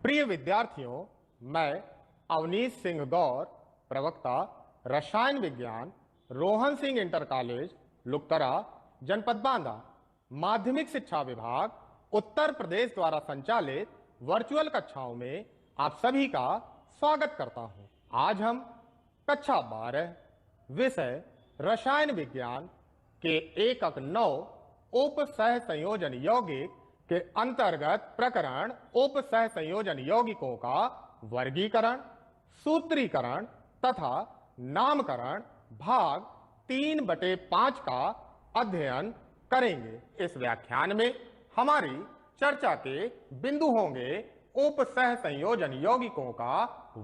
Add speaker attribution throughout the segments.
Speaker 1: प्रिय विद्यार्थियों, मैं अवनीश सिंह गौर, प्रवक्ता रसायन विज्ञान, रोहन सिंह इंटर कॉलेज लुकतरा, जनपद बांदा, माध्यमिक शिक्षा विभाग, उत्तर प्रदेश द्वारा संचालित वर्चुअल कक्षाओं में आप सभी का स्वागत करता हूं। आज हम कक्षा 12 विषय रसायन विज्ञान के एकक 9 उप सह संयोजन यौगिक के अंतर्गत प्रकरण उप सह संयोजन यौगिकों का वर्गीकरण, सूत्रीकरण तथा नामकरण भाग 3/5 का अध्ययन करेंगे। इस व्याख्यान में हमारी चर्चा के बिंदु होंगे उप सह संयोजन यौगिकों का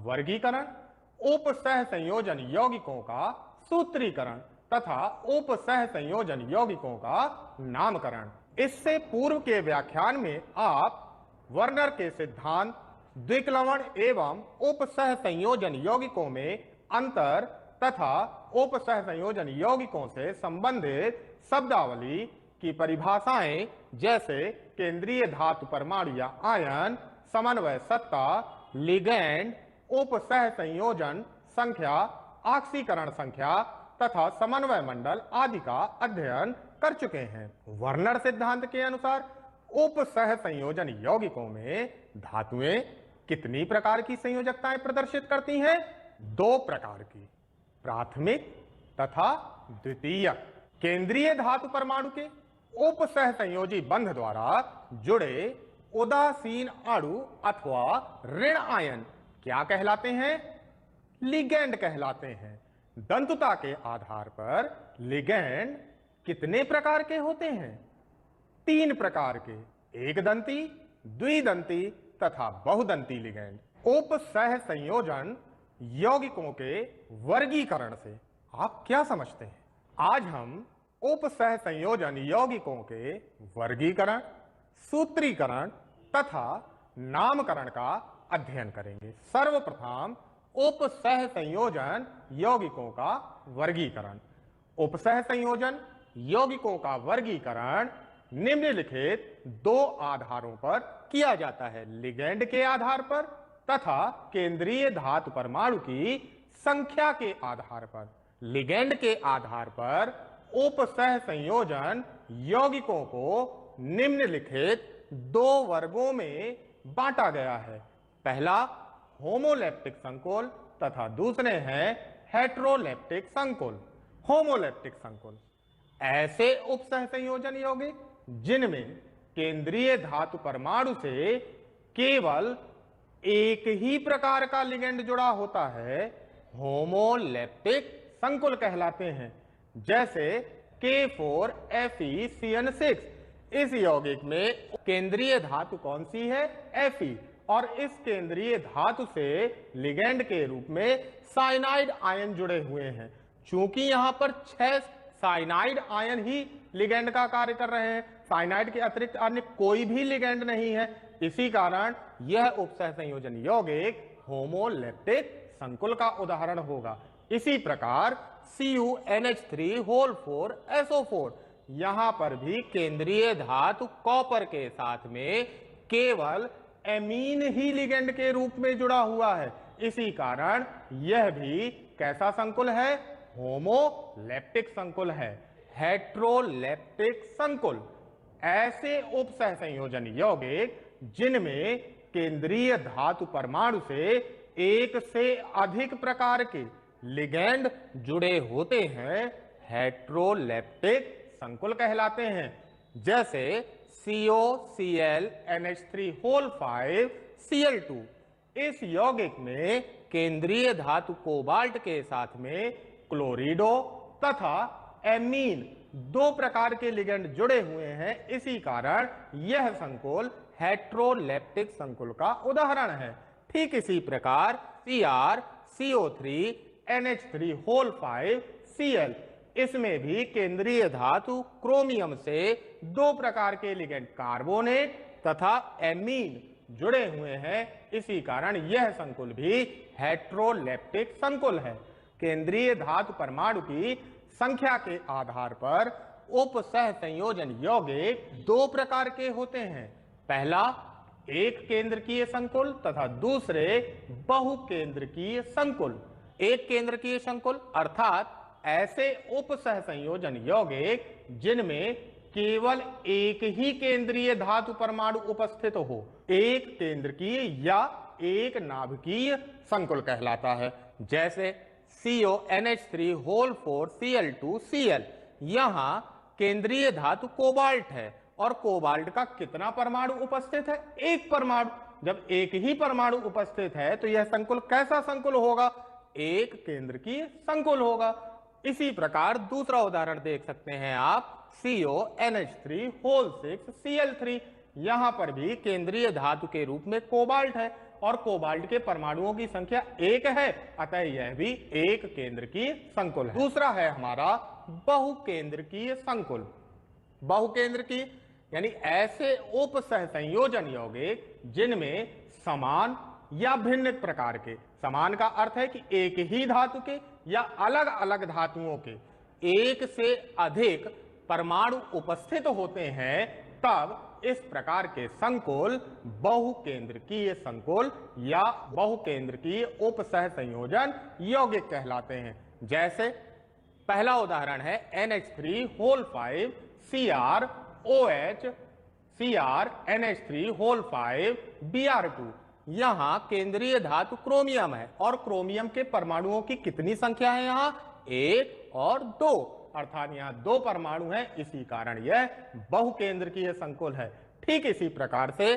Speaker 1: वर्गीकरण, उप सह संयोजन यौगिकों का सूत्रीकरण तथा उप सह संयोजन यौगिकों का नामकरण। इससे पूर्व के व्याख्यान में आप वर्नर के सिद्धांत, द्विक्लवण एवं उप सह संयोजन यौगिकों में अंतर तथा उप सह संयोजन यौगिकों से संबंधित शब्दावली की परिभाषाएं जैसे केंद्रीय धातु परमाणु या आयन, समन्वय सत्ता, लिगैंड, उप सह संयोजन संख्या, ऑक्सीकरण संख्या तथा समन्वय मंडल आदि का अध्ययन कर चुके हैं। वर्नर सिद्धांत के अनुसार उप सह संयोजन यौगिकों में धातुएं कितनी प्रकार की संयोजकताएं प्रदर्शित करती हैं? 2 प्रकार की, प्राथमिक तथा द्वितीयक। केंद्रीय धातु परमाणु के उप सह संयोजी बंध द्वारा जुड़े उदासीन अणु अथवा ऋण आयन क्या कहलाते हैं? लिगैंड कहलाते हैं। दंतुता के आधार पर लिगैंड कितने प्रकार के होते हैं? 3 प्रकार के, एक दंती, द्विदंती तथा बहुदंती लिगैंड। उप सह संयोजन यौगिकों के वर्गीकरण से आप क्या समझते हैं? आज हम उप सह संयोजन यौगिकों के वर्गीकरण, सूत्रीकरण तथा नामकरण का अध्ययन करेंगे। सर्वप्रथम उप सह संयोजन यौगिकों का वर्गीकरण। उप सह संयोजन यौगिकों का वर्गीकरण निम्नलिखित 2 आधारों पर किया जाता है, लिगैंड के आधार पर तथा केंद्रीय धातु परमाणु की संख्या के आधार पर। लिगैंड के आधार पर उप सह संयोजन यौगिकों को निम्नलिखित 2 वर्गों में बांटा गया है। पहला होमोलैप्टिक संकुल तथा दूसरे हैं हेट्रोलैप्टिक संकुल। होमोलैप्टिक संकुल ऐसे उप सह संयोजन यौगिक जिनमें केंद्रीय धातु परमाणु से केवल एक ही प्रकार का लिगैंड जुड़ा होता है, होमोलैप्टिक संकुल कहलाते हैं। जैसे K4FeCN6। इस यौगिक में केंद्रीय धातु कौन सी है? Fe। और इस केंद्रीय धातु से लिगैंड के रूप में साइनाइड आयन जुड़े हुए हैं। चूंकि यहां पर 6 साइनाइड आयन ही लिगैंड का कार्य कर रहे हैं, साइनाइड के अतिरिक्त अन्य कोई भी लिगैंड नहीं है, इसी कारण यह उपसह संयोजन यौगिक होमोलैप्टिक संकुल का उदाहरण होगा। इसी प्रकार CuNH3 4SO4, यहां पर भी केंद्रीय धातु कॉपर के साथ में केवल एमीन ही लिगैंड के रूप में जुड़ा हुआ है, इसी कारण यह भी कैसा संकुल है? होमोलैप्टिक संकुल है। हेट्रोलैप्टिक संकुल ऐसे उपसह संयोजन यौगिक जिनमें केंद्रीय धातु परमाणु से एक से अधिक प्रकार के लिगैंड जुड़े होते हैं, हेट्रोलैप्टिक संकुल कहलाते हैं। जैसे COClNH3 5Cl2। इस यौगिक में केंद्रीय धातु कोबाल्ट के साथ में क्लोरिडो तथा एमीन 2 प्रकार के लिगैंड जुड़े हुए हैं, इसी कारण यह संकुल हेट्रोलैप्टिक संकुल का उदाहरण है। ठीक इसी प्रकार CrCO3NH3 इसमें भी केंद्रीय धातु क्रोमियम से 2 प्रकार के लिगैंड कार्बोनेट तथा एमीन जुड़े हुए हैं, इसी कारण यह संकुल भी हेट्रोलैप्टिक संकुल है। केंद्रीय धातु परमाणु की संख्या के आधार पर उप सह संयोजन यौगिक 2 प्रकार के होते हैं। पहला एक केंद्रकीय संकुल तथा दूसरे बहुकेंद्रकीय संकुल। एक केंद्रकीय संकुल अर्थात ऐसे उप सहसंयोजन यौगिक जिनमें केवल एक ही केंद्रीय धातु परमाणु उपस्थित हो, एक केंद्रकीय या एक नाभिकीय संकुल कहलाता है। जैसे CONH3 होल 4 Cl2Cl, यहां केंद्रीय धातु कोबाल्ट है और कोबाल्ट का कितना परमाणु उपस्थित है? एक परमाणु। जब एक ही परमाणु उपस्थित है तो यह संकुल कैसा संकुल होगा? एक केंद्रकीय संकुल होगा। इसी प्रकार दूसरा उदाहरण देख सकते हैं आप, CONH3 होल 6 Cl3, यहां पर भी केंद्रीय धातु के रूप में कोबाल्ट है और कोबाल्ट के परमाणुओं की संख्या एक है, अतः यह भी एक केंद्रकीय संकुल है। दूसरा है हमारा बहुकेंद्रकीय संकुल। बहुकेंद्रकीय यानी ऐसे उप सहसंयोजन यौगिक जिनमें समान या भिन्न प्रकार के, समान का अर्थ है कि एक ही धातु के या अलग अलग धातुओं के एक से अधिक परमाणु उपस्थित होते हैं, तब इस प्रकार के संकुल बहुकेंद्रकीय संकुल या बहुकेंद्रकीय उप सहसंयोजन यौगिक कहलाते हैं। जैसे पहला उदाहरण है NH3 whole 5 CrOH CrNH3 whole 5 Br2, यहां केंद्रीय धातु क्रोमियम है और क्रोमियम के परमाणुओं की कितनी संख्या है? यहां 1 और 2, अर्थात यहां 2 परमाणु हैं, इसी कारण यह बहुकेंद्रकीय संकुल है। ठीक इसी प्रकार से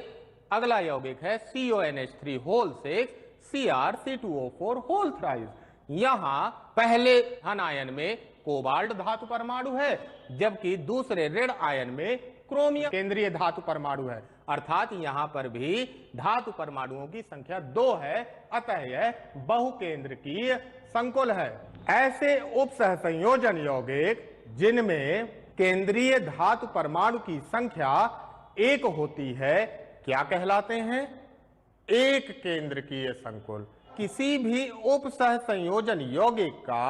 Speaker 1: अगला यौगिक है CONH3 होल 6 CrC2O4 होल 3, यहां पहले धन आयन में कोबाल्ट धातु परमाणु है जबकि दूसरे ऋण आयन में क्रोमियम केंद्रीय धातु परमाणु है, अर्थात यहां पर भी धातु परमाणुओं की संख्या 2 है, अतः यह बहुकेंद्रकीय संकुल है। ऐसे उप सहसंयोजन यौगिक जिनमें केंद्रीय धातु परमाणु की संख्या 1 होती है क्या कहलाते हैं? एक केंद्रकीय संकुल। किसी भी उप सहसंयोजन यौगिक का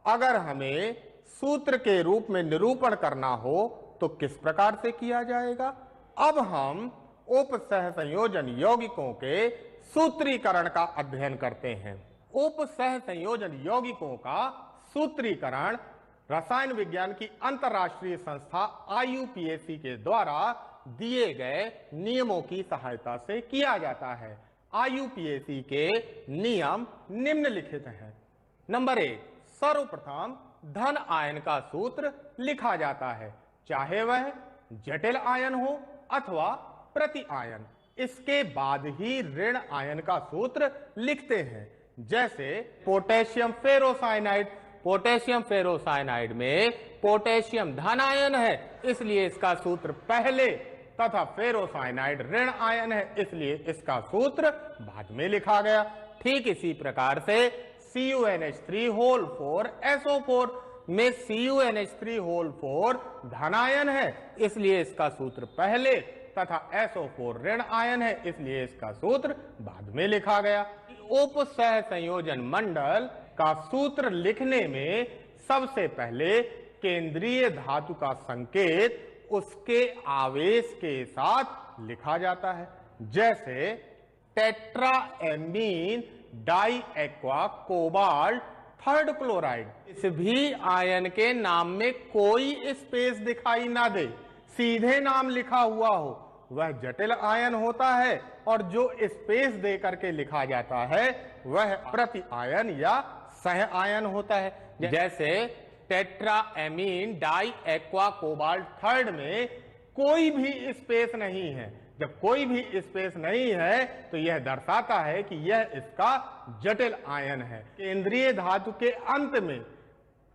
Speaker 1: अगर हमें सूत्र के रूप में निरूपण करना हो तो किस प्रकार से किया जाएगा? अब हम उप सहसंयोजन यौगिकों के सूत्रीकरण का अध्ययन करते हैं। उप सहसंयोजन यौगिकों का सूत्रीकरण रसायन विज्ञान की अंतरराष्ट्रीय संस्था IUPAC के द्वारा दिए गए नियमों की सहायता से किया जाता है। IUPAC के नियम निम्नलिखित हैं। नंबर 1, सर्वप्रथम धन आयन का सूत्र लिखा जाता है, चाहे वह जटिल आयन हो अथवा प्रति आयन। इसके बाद ही ऋण आयन का सूत्र लिखते हैं। जैसे पोटेशियम फेरोसाइनाइड, पोटेशियम फेरोसाइनाइड में पोटेशियम धन आयन है इसलिए इसका सूत्र पहले, तथा फेरोसाइनाइड ऋण आयन है इसलिए इसका सूत्र बाद में लिखा गया। ठीक इसी प्रकार से CuNH3 होल 4 SO4 में CuNH3 होल 4 धन आयन है इसलिए इसका सूत्र पहले, तथा SO4 ऋण आयन है इसलिए इसका सूत्र बाद में लिखा गया। उप सहसंयोजन मंडल का सूत्र लिखने में सबसे पहले केंद्रीय धातु का संकेत उसके आवेश के साथ लिखा जाता है। जैसे tetraammine die aqua cobalt 3rd chloride, इस भी आयन के नाम में कोई स्पेस दिखाई ना दे, सीधे नाम लिखा हुआ हो, वह जटिल आयन होता है और जो स्पेस दे करके लिखा जाता है वह प्रति आयन या सह आयन होता है। जैसे tetraammine die aqua cobalt 3rd में कोई भी स्पेस नहीं है। जब कोई भी स्पेस नहीं है तो यह दर्शाता है कि यह इसका जटिल आयन है। केंद्रीय धातु के अंत में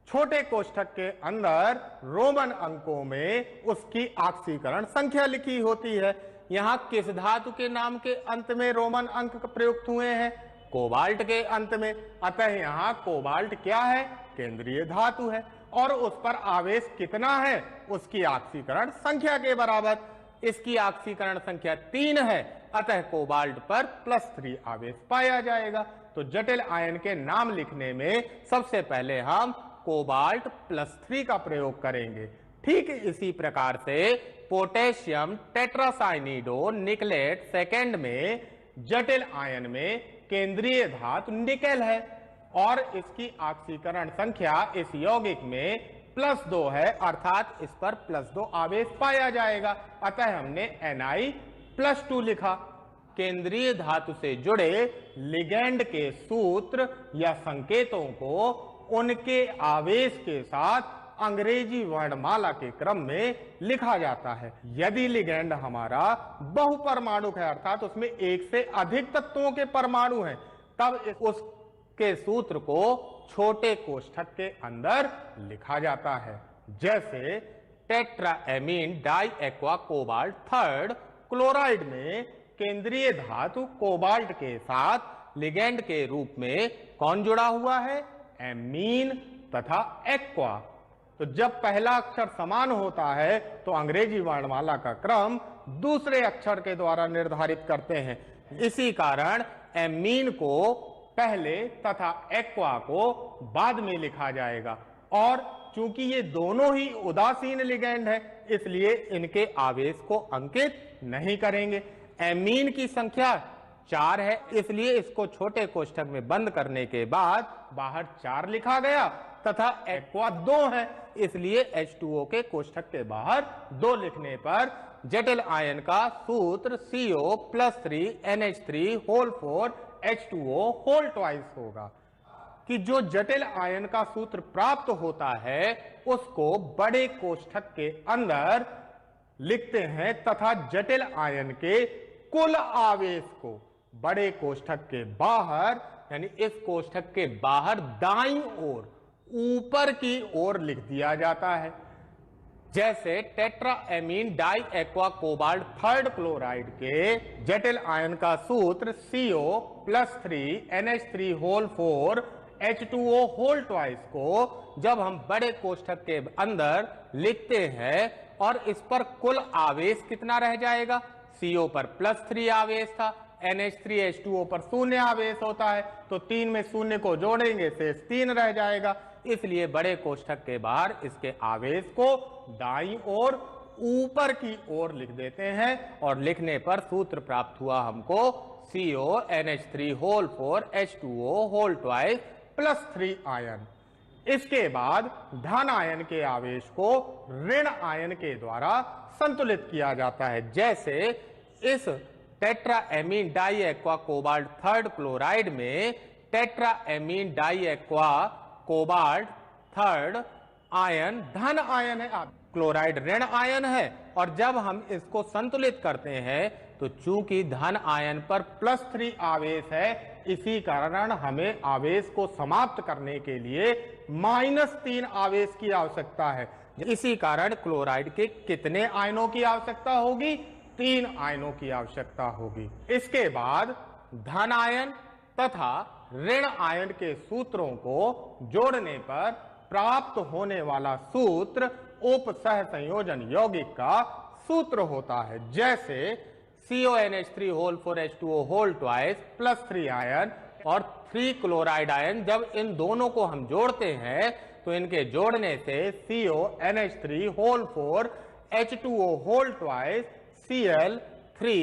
Speaker 1: छोटे कोष्ठक के अंदर रोमन अंकों में उसकी ऑक्सीकरण संख्या लिखी होती है। यहाँ किस धातु के नाम के अंत में रोमन अंक प्रयुक्त हुए हैं? कोबाल्ट के अंत में। अतः यहाँ कोबाल्ट क्या है? केंद्रीय धातु है और उस पर आवेश कितना है? उसकी ऑक्सीकरण संख्या के बराबर। इसकी ऑक्सीकरण संख्या 3 है, अतः कोबाल्ट पर +3 आवेश पाया जाएगा। तो जटिल आयन के नाम लिखने में सबसे पहले हम कोबाल्ट +3 का प्रयोग करेंगे। ठीक इसी प्रकार से पोटेशियम टेट्रासाइनिडो निकलेट सेकेंड में जटिल आयन में केंद्रीय धातु निकेल है और इसकी ऑक्सीकरण संख्या इस यौगिक में +2 है, अर्थात इस पर +2 आवेश पाया जाएगा। अतः हमने Na+2 लिखा। केंद्रीय धातु से जुड़े लिगैंड के सूत्र या संकेतों को उनके आवेश के साथ अंग्रेजी वर्णमाला के क्रम में लिखा जाता है। यदि लिगैंड हमारा बहुपरमाणुक है, अर्थात उसमें एक से अधिक तत्वों के परमाणु हैं, तब उसके सूत्र को छोटे कोष्ठक के अंदर लिखा जाता है। जैसे tetraammine die aqua cobalt third chloride में केंद्रीय धातु कोबाल्ट के साथ लिगैंड के रूप में कौन जुड़ा हुआ है? एमीन तथा एक्वा। तो जब पहला अक्षर समान होता है तो अंग्रेजी वर्णमाला का क्रम दूसरे अक्षर के द्वारा निर्धारित करते हैं। इसी कारण एमीन को पहले तथा एक्वा को बाद में लिखा जाएगा। और चूंकि ये दोनों ही उदासीन लिगैंड है, इसलिए इनके आवेश को अंकित नहीं करेंगे। एमीन की संख्या 4 है, इसलिए इसको छोटे कोष्ठक में बंद करने के बाद बाहर 4 लिखा गया, तथा एक्वा 2 है, इसलिए H2O के कोष्ठक के बाहर 2 लिखने पर जटिल आयन का सूत्र CO+3 NH3 whole 4 H2O whole twice होगा। कि जो जटिल आयन का सूत्र प्राप्त होता है उसको बड़े कोष्ठक के अंदर लिखते हैं तथा जटिल आयन के कुल आवेश को बड़े कोष्ठक के बाहर, यानी इस कोष्ठक के बाहर दाईं ओर ऊपर की ओर लिख दिया जाता है। जैसे tetraammine die aqua cobalt third chloride के जटिल आयन का सूत्र CO+3 NH3 whole 4 H2O whole twice को जब हम बड़े कोष्ठक के अंदर लिखते हैं और इस पर कुल आवेश कितना रह जाएगा? CO पर +3 आवेश था, NH3 H2O पर 0 आवेश होता है, तो 3 में 0 को जोड़ेंगे शेष 3 रह जाएगा। इसलिए बड़े कोष्ठक के बाहर इसके आवेश को दाईं ओर ऊपर की ओर लिख देते हैं और लिखने पर सूत्र प्राप्त हुआ हमको CO NH3 whole 4 H2O whole twice +3 आयन। इसके बाद धन आयन के आवेश को ऋण आयन के द्वारा संतुलित किया जाता है। जैसे इस tetraammine die aqua cobalt third chloride में tetraammine die aqua cobalt third ion धन आयन है, क्लोराइड ऋण आयन है, और जब हम इसको संतुलित करते हैं तो चूंकि धन आयन पर +3 आवेश है, इसी कारण हमें आवेश को समाप्त करने के लिए -3 आवेश की आवश्यकता है। इसी कारण क्लोराइड के कितने आयनों की आवश्यकता होगी? 3 आयनों की आवश्यकता होगी। इसके बाद धन आयन तथा ऋण आयन के सूत्रों को जोड़ने पर प्राप्त होने वाला सूत्र उप सह संयोजन यौगिक का सूत्र होता है। जैसे CONH3 whole 4 H2O whole twice +3 ion और 3 क्लोराइड आयन, जब इन दोनों को हम जोड़ते हैं तो इनके जोड़ने से CONH3 whole 4 H2O whole twice Cl3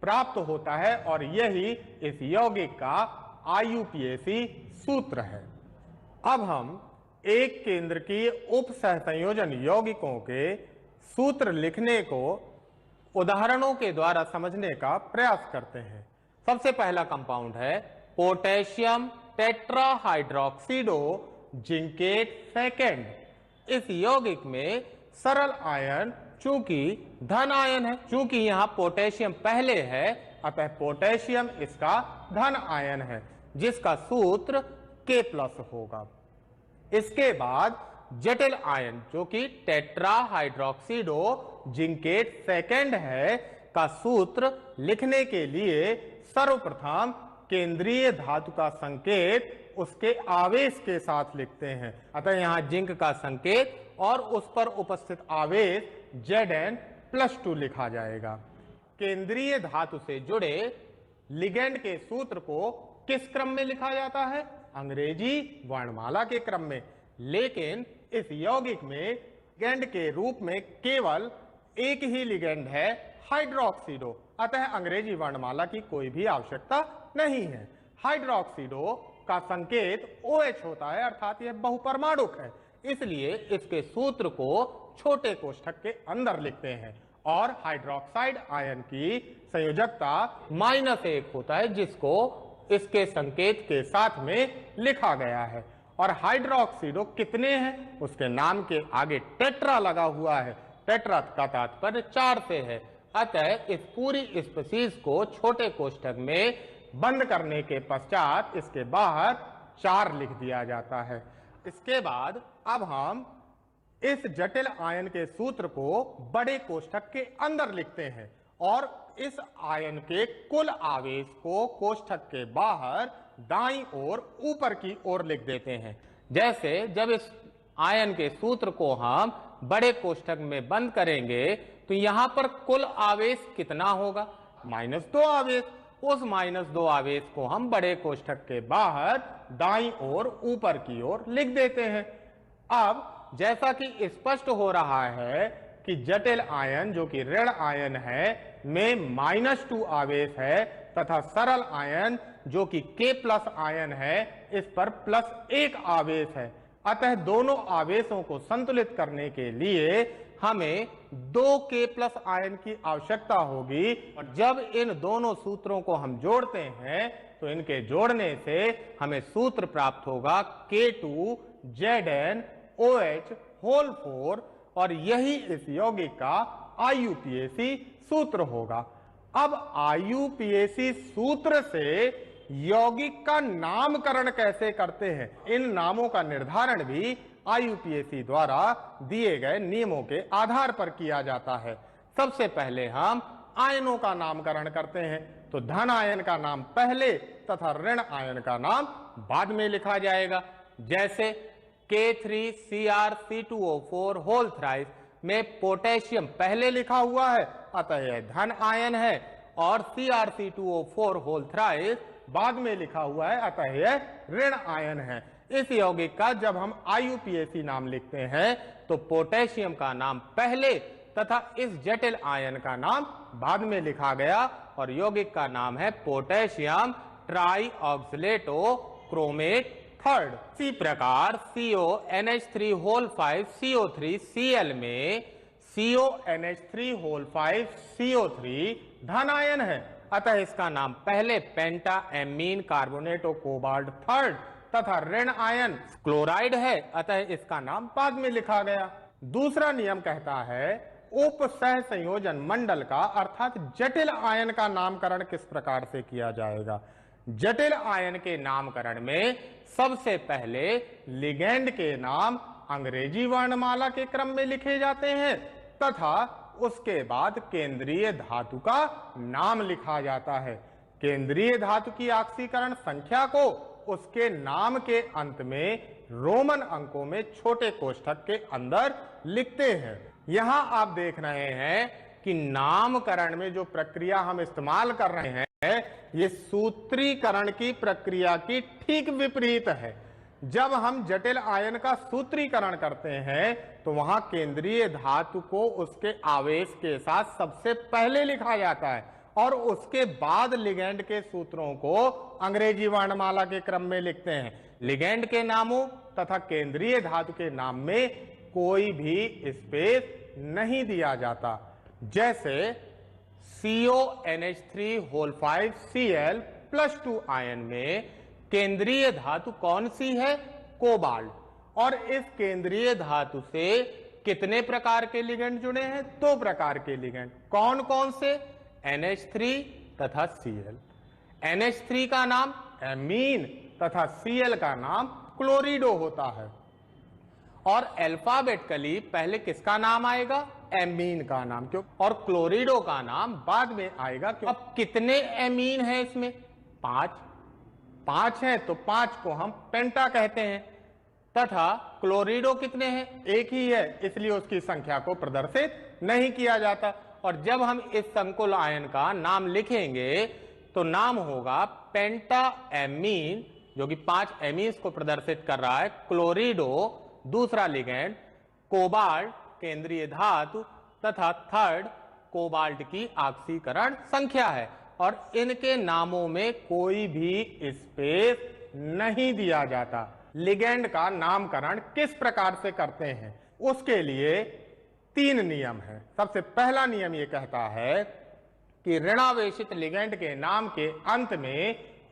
Speaker 1: प्राप्त होता है और यही इस यौगिक का IUPAC सूत्र है। अब हम एक केंद्र की उप सहसंयोजन यौगिकों के सूत्र लिखने को उदाहरणों के द्वारा समझने का प्रयास करते हैं। सबसे पहला कंपाउंड है पोटेशियम टेट्राहाइड्रोक्सिडो जिंकेट सेकेंड। इस यौगिक में सरल आयन चूंकि धन आयन है, चूंकि यहां पोटेशियम पहले है अतः पोटेशियम इसका धन आयन है, जिसका सूत्र K+ होगा। इसके बाद जटिल आयन जो कि टेट्राहाइड्रोक्सिडो जिंकेट सेकेंड है का सूत्र लिखने के लिए सर्वप्रथम केंद्रीय धातु का संकेत उसके आवेश के साथ लिखते हैं। अतः यहां जिंक का संकेत और उस पर उपस्थित आवेश Zn+2 लिखा जाएगा। केंद्रीय धातु से जुड़े लिगेंड के सूत्र को किस क्रम में लिखा जाता है? अंग्रेजी वर्णमाला के क्रम में। लेकिन इस यौगिक में लिगेंड के रूप में केवल एक ही लिगेंड है हाइड्रोक्सीडो, अतः अंग्रेजी वर्णमाला की कोई भी आवश्यकता नहीं है। हाइड्रोक्सीडो का संकेत OH होता है, अर्थात यह बहुपरमाणुक है, इसलिए इसके सूत्र को छोटे कोष्ठक के अंदर लिखते हैं। और हाइड्रोक्साइड आयन की संयोजकता -1 होता है, जिसको इसके संकेत के साथ में लिखा गया है। और हाइड्रोक्सीडो कितने हैं, उसके नाम के आगे टेट्रा लगा हुआ है। टेट्रा का तात्पर्य 4 से है, अतः इस पूरी स्पीशीज को छोटे कोष्ठक में बंद करने के पश्चात इसके बाहर 4 लिख दिया जाता है। इसके बाद अब हम इस जटिल आयन के सूत्र को बड़े कोष्ठक के अंदर लिखते हैं और इस आयन के कुल आवेश को कोष्ठक के बाहर दाईं ओर ऊपर की ओर लिख देते हैं। जैसे जब इस आयन के सूत्र को हम बड़े कोष्ठक में बंद करेंगे तो यहां पर कुल आवेश कितना होगा, -2 आवेश। उस -2 आवेश को हम बड़े कोष्ठक के बाहर दाईं ओर ऊपर की ओर लिख देते हैं। अब जैसा कि स्पष्ट हो रहा है कि जटिल आयन जो कि ऋण आयन है में -2 आवेश है तथा सरल आयन जो कि K+ आयन है इस पर +1 आवेश है, अतः दोनों आवेशों को संतुलित करने के लिए हमें 2 K+ आयन की आवश्यकता होगी। और जब इन दोनों सूत्रों को हम जोड़ते हैं तो इनके जोड़ने से हमें सूत्र प्राप्त होगा K2ZnOH4 और यही इस यौगिक का IUPAC सूत्र होगा। अब IUPAC सूत्र से यौगिक का नामकरण कैसे करते हैं, इन नामों का निर्धारण भी IUPAC द्वारा दिए गए नियमों के आधार पर किया जाता है। सबसे पहले हम आयनों का नामकरण करते हैं, तो धन आयन का नाम पहले तथा ऋण आयन का नाम बाद में लिखा जाएगा। जैसे K3Cr2O4 होल थ्राइस में पोटेशियम पहले लिखा हुआ है, अतः यह धन आयन है, और Cr2O4 होल थ्राइस बाद में लिखा हुआ है, अतः यह ऋण आयन है। इस यौगिक का जब हम IUPAC नाम लिखते हैं तो पोटेशियम का नाम पहले तथा इस जटिल आयन का नाम बाद में लिखा गया और यौगिक का नाम है पोटेशियम ट्राईऑक्सलेटो क्रोमेट थर्ड। इसी प्रकार CONH3 होल 5 CO3 Cl में CONH3 होल 5 CO3 धन आयन है, अतः इसका नाम पहले पेंटा एमीन कार्बोनेटो कोबाल्ट थर्ड तथा ऋण आयन क्लोराइड है, अतः इसका नाम बाद में लिखा गया। दूसरा नियम कहता है उप सह संयोजन मंडल का अर्थात जटिल आयन का नामकरण किस प्रकार से किया जाएगा। जटिल आयन के नामकरण में सबसे पहले लिगेंड के नाम अंग्रेजी वर्णमाला के क्रम में लिखे जाते हैं तथा उसके बाद केंद्रीय धातु का नाम लिखा जाता है। केंद्रीय धातु की ऑक्सीकरण संख्या को उसके नाम के अंत में रोमन अंकों में छोटे कोष्ठक के अंदर लिखते हैं। यहां आप देख रहे हैं कि नामकरण में जो प्रक्रिया हम इस्तेमाल कर रहे हैं ये सूत्रीकरण की प्रक्रिया की ठीक विपरीत है। जब हम जटिल आयन का सूत्रीकरण करते हैं तो वहां केंद्रीय धातु को उसके आवेश के साथ सबसे पहले लिखा जाता है और उसके बाद लिगेंड के सूत्रों को अंग्रेजी वर्णमाला के क्रम में लिखते हैं। लिगेंड के नामों तथा केंद्रीय धातु के नाम में कोई भी स्पेस नहीं दिया जाता। जैसे CONH3 होल 5 Cl+2 आयन में केंद्रीय धातु कौन सी है, कोबाल्ट, और इस केंद्रीय धातु से कितने प्रकार के लिगेंड जुड़े हैं, 2 प्रकार के लिगेंड। कौन कौन से, NH3 तथा Cl। NH3 का नाम एमीन तथा Cl का नाम क्लोरिडो होता है और अल्फाबेटिकली पहले किसका नाम आएगा, एमीन का नाम, क्यों, और क्लोरिडो का नाम बाद में आएगा। क्यों? अब कितने एमीन है इसमें, 5 है तो 5 को हम पेंटा कहते हैं तथा क्लोरिडो कितने हैं, एक ही है, इसलिए उसकी संख्या को प्रदर्शित नहीं किया जाता। और जब हम इस संकुल आयन का नाम लिखेंगे तो नाम होगा पेंटा एमीन, जो कि 5 एमीन्स को प्रदर्शित कर रहा है, क्लोरिडो दूसरा लिगेंड, कोबाल्ट केंद्रीय धातु तथा थर्ड कोबाल्ट की ऑक्सीकरण संख्या है और इनके नामों में कोई भी स्पेस नहीं दिया जाता। लिगेंड का नामकरण किस प्रकार से करते हैं, उसके लिए 3 नियम है। सबसे पहला नियम यह कहता है कि ऋणावेशित लिगेंड के नाम के अंत में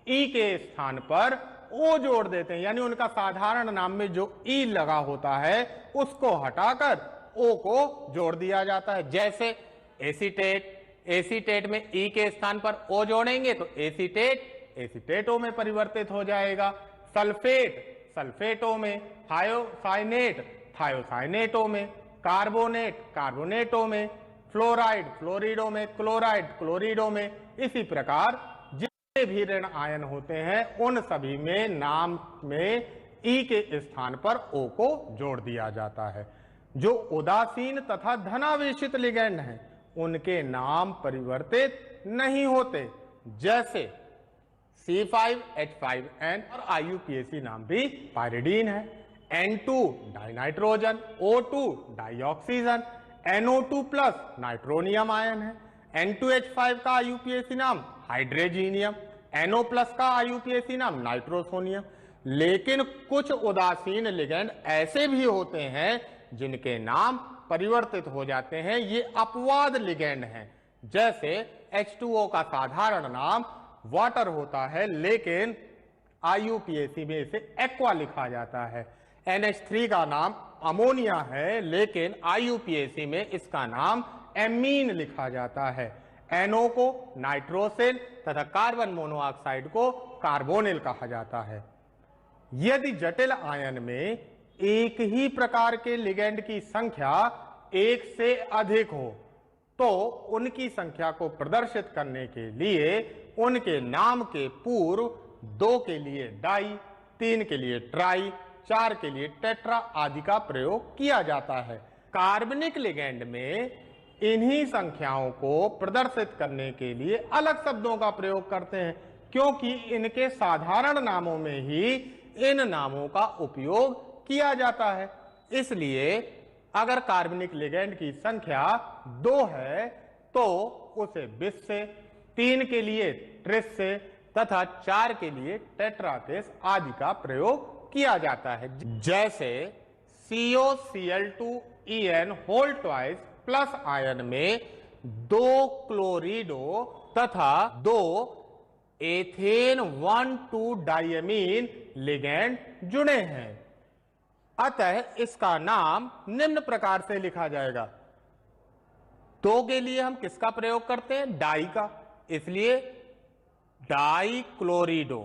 Speaker 1: ई के स्थान पर ओ जोड़ देते हैं, यानी उनका साधारण नाम में जो ई लगा होता है उसको हटाकर ओ को जोड़ दिया जाता है। जैसे एसीटेट, एसीटेट में ई के स्थान पर ओ जोड़ेंगे तो एसीटेट एसीटेटो में परिवर्तित हो जाएगा। सल्फेट सल्फेटो में, थायोसाइनेट थायोसाइनेटो में, कार्बोनेट कार्बोनेटो में, फ्लोराइड फ्लोरिडो में, क्लोराइड क्लोरिडो में। इसी प्रकार जितने भी ऋण आयन होते हैं उन सभी में नाम में ई के स्थान पर ओ को जोड़ दिया जाता है। जो उदासीन तथा धनावेशित लिगेंड हैं उनके नाम परिवर्तित नहीं होते, जैसे C5H5N और IUPAC नाम भी पायरिडीन है। N2 dinitrogen, O2 dioxygen, NO2 plus nitronium ion है। N2H5 का IUPAC नाम हाइड्रोजीनियम, NO प्लस का IUPAC नाम नाइट्रोसोनियम। लेकिन कुछ उदासीन लिगेंड ऐसे भी होते हैं जिनके नाम परिवर्तित हो जाते हैं, ये अपवाद लिगेंड हैं। जैसे H2O का साधारण नाम वाटर होता है लेकिन IUPAC में इसे एक्वा लिखा जाता है। NH3 का नाम अमोनिया है लेकिन IUPAC में इसका नाम एमीन लिखा जाता है। NO को नाइट्रोसिल तथा कार्बन मोनोऑक्साइड को कार्बोनिल कहा जाता है। यदि जटिल आयन में एक ही प्रकार के लिगेंड की संख्या एक से अधिक हो तो उनकी संख्या को प्रदर्शित करने के लिए उनके नाम के पूर्व 2 के लिए डाई, 3 के लिए ट्राई, 4 के लिए टेट्रा आदि का प्रयोग किया जाता है। कार्बनिक लिगेंड में इन्हीं संख्याओं को प्रदर्शित करने के लिए अलग शब्दों का प्रयोग करते हैं, क्योंकि इनके साधारण नामों में ही इन नामों का उपयोग किया जाता है। इसलिए अगर कार्बनिक लिगेंड की संख्या 2 है तो उसे बिस से, 3 के लिए ट्रिस से तथा 4 के लिए टेट्राकेस आदि का प्रयोग किया जाता है। जैसे COCl2En whole twice plus ion में 2 क्लोरिडो तथा 2 एथेन 1,2 डायमीन लिगेंड जुड़े हैं। अतः इसका नाम निम्न प्रकार से लिखा जाएगा। 2 के लिए हम किसका प्रयोग करते हैं? डाई का, इसलिए डाई क्लोरिडो।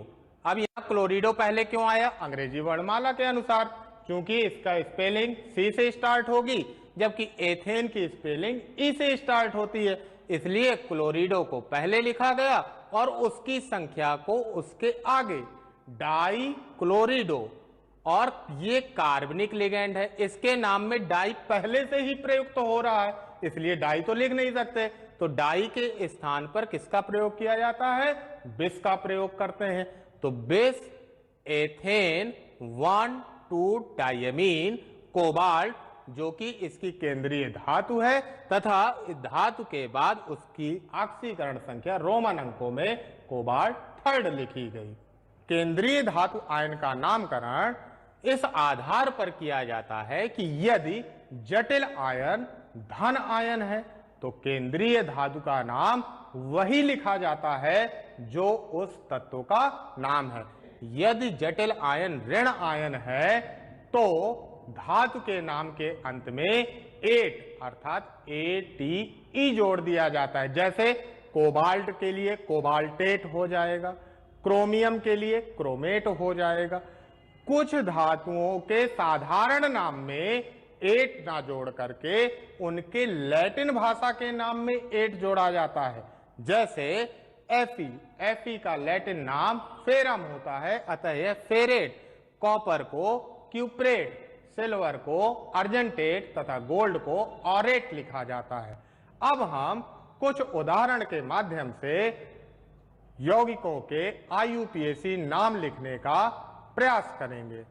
Speaker 1: अब यहां क्लोरिडो पहले क्यों आया? अंग्रेजी वर्णमाला के अनुसार, क्योंकि इसका स्पेलिंग सी से स्टार्ट होगी जबकि एथेन की स्पेलिंग ई से स्टार्ट होती है, इसलिए क्लोरिडो को पहले लिखा गया और उसकी संख्या को उसके आगे। डाई क्लोरिडो, और ये कार्बनिक लिगेंड है, इसके नाम में डाई पहले से ही प्रयुक्त हो रहा है, इसलिए डाई तो लिख नहीं सकते, तो डाई के स्थान पर किसका प्रयोग किया जाता है? बिस का प्रयोग करते हैं। तो बिस एथेन 1,2 डायमीन कोबाल्ट, जो कि इसकी केंद्रीय धातु है तथा इस धातु के बाद उसकी ऑक्सीकरण संख्या रोमन अंकों में कोबाल्ट 3rd लिखी गई। केंद्रीय धातु आयन का नामकरण इस आधार पर किया जाता है कि यदि जटिल आयन धन आयन है तो केंद्रीय धातु का नाम वही लिखा जाता है जो उस तत्व का नाम है। यदि जटिल आयन ऋण आयन है तो धातु के नाम के अंत में एट अर्थात ATE जोड़ दिया जाता है। जैसे कोबाल्ट के लिए कोबाल्टेट हो जाएगा, क्रोमियम के लिए क्रोमेट हो जाएगा। कुछ धातुओं के साधारण नाम में एट ना जोड़ करके उनके लैटिन भाषा के नाम में एट जोड़ा जाता है। जैसे Fe का लैटिन नाम फेरम होता है, अतः यह फेरेट। कॉपर को क्यूप्रेट, सिल्वर को अर्जेंटेट तथा गोल्ड को ऑरेट लिखा जाता है। अब हम कुछ उदाहरण के माध्यम से यौगिकों के IUPAC नाम लिखने का प्रयास करेंगे।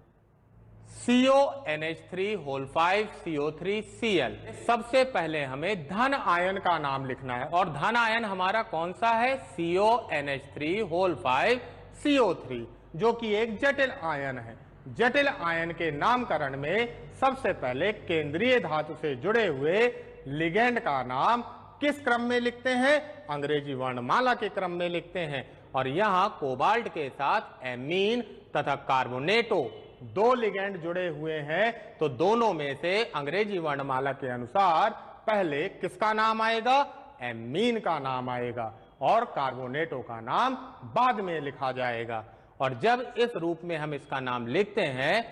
Speaker 2: CONH3 whole 5 CO3Cl। सबसे पहले हमें धन आयन का नाम लिखना है और धन आयन हमारा कौन सा है? CONH3 होल 5 CO3, जो कि एक जटिल आयन है। जटिल आयन के नामकरण में सबसे पहले केंद्रीय धातु से जुड़े हुए लिगेंड का नाम किस क्रम में लिखते हैं? अंग्रेजी वर्णमाला के क्रम में लिखते हैं। और यहां कोबाल्ट के साथ एमीन तथा कार्बोनेटो दो लिगेंड जुड़े हुए हैं, तो दोनों में से अंग्रेजी वर्णमाला के अनुसार पहले किसका नाम आएगा? एमीन का नाम आएगा और कार्बोनेटो का नाम बाद में लिखा जाएगा। और जब इस रूप में हम इसका नाम लिखते हैं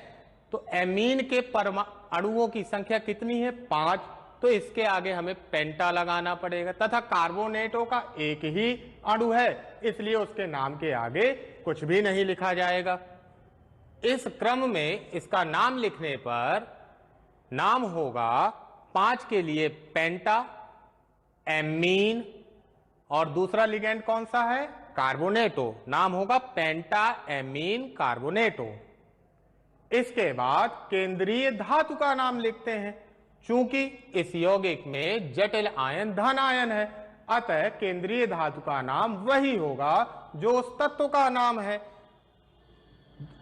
Speaker 2: तो एमीन के अणुओं की संख्या कितनी है? 5, तो इसके आगे हमें पेंटा लगाना पड़ेगा तथा कार्बोनेटो का एक ही अणु है, इसलिए उसके नाम के आगे कुछ भी नहीं लिखा जाएगा। इस क्रम में इसका नाम लिखने पर नाम होगा 5 के लिए पेंटा, एमीन और दूसरा लिगेंड कौन सा है? कार्बोनेटो। नाम होगा पेंटा एमीन कार्बोनेटो। इसके बाद केंद्रीय धातु का नाम लिखते हैं। चूंकि इस यौगिक में जटिल आयन धन आयन है, अतः केंद्रीय धातु का नाम वही होगा जो उस तत्व का नाम है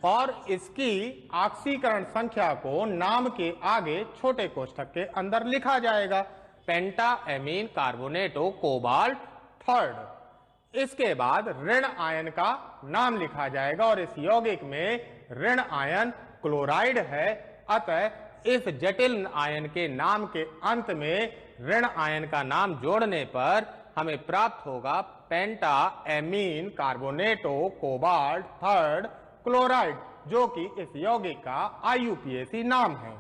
Speaker 2: और इसकी ऑक्सीकरण संख्या को नाम के आगे छोटे कोष्ठक के अंदर लिखा जाएगा। पेंटा एमीन कार्बोनेटो कोबाल्ट 3rd। इसके बाद ऋण आयन का नाम लिखा जाएगा और इस यौगिक में ऋण आयन क्लोराइड है, अतः इस जटिल आयन के नाम के अंत में ऋण आयन का नाम जोड़ने पर हमें प्राप्त होगा पेंटा एमीन कार्बोनेटो कोबाल्ट 3rd क्लोराइड, जो कि इस यौगिक का IUPAC नाम है।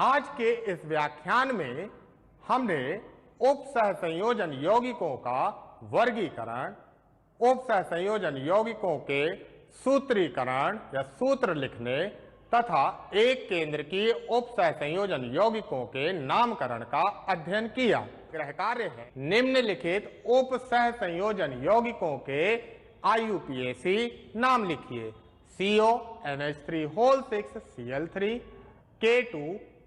Speaker 2: आज के इस व्याख्यान में हमने उप सहसंयोजन यौगिकों का वर्गीकरण, उप सहसंयोजन यौगिकों के सूत्रीकरण या सूत्र लिखने तथा एक केंद्र की उप सहसंयोजन यौगिकों के नामकरण का अध्ययन किया। गृह कार्य है निम्नलिखित उप सहसंयोजन यौगिकों के IUPAC नाम लिखिए। CONH3 whole 6 Cl3, K2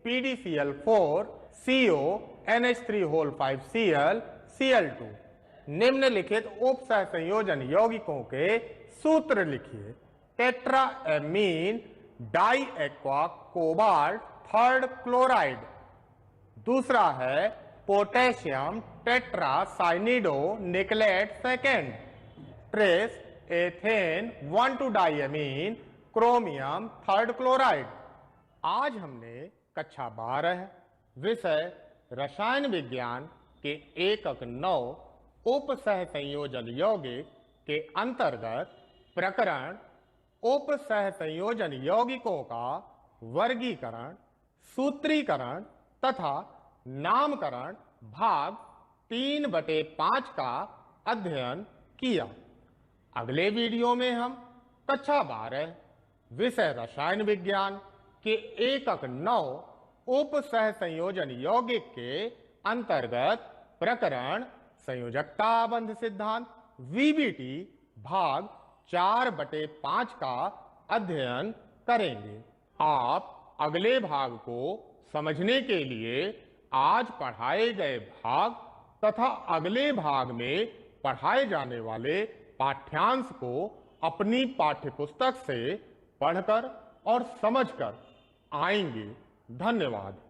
Speaker 2: PdCl4, CONH3 whole 5 Cl Cl2। निम्नलिखित उप सहसंयोजन यौगिकों के सूत्र लिखिए। Tetraammine die aqua cobalt 3rd chloride. दूसरा है potassium tetracyanido nickelate 2nd। Tris ethane 1,2 diamine chromium 3rd chloride. आज हमने कक्षा 12 विषय रसायन विज्ञान के एकक 9 उप सहसंयोजन यौगिक के अंतर्गत प्रकरण उप सहसंयोजन यौगिकों का वर्गीकरण, सूत्रीकरण तथा नामकरण भाग 3/5 का अध्ययन किया। अगले वीडियो में हम कक्षा 12 विषय रसायन विज्ञान के एकक 9 उप सहसंयोजन यौगिक के अंतर्गत प्रकरण संयोजकता बंध सिद्धांत VBT भाग 4/5 का अध्ययन करेंगे। आप अगले भाग को समझने के लिए आज पढ़ाए गए भाग तथा अगले भाग में पढ़ाए जाने वाले पाठ्यांश को अपनी पाठ्यपुस्तक से पढ़कर और समझकर आएंगे। धन्यवाद।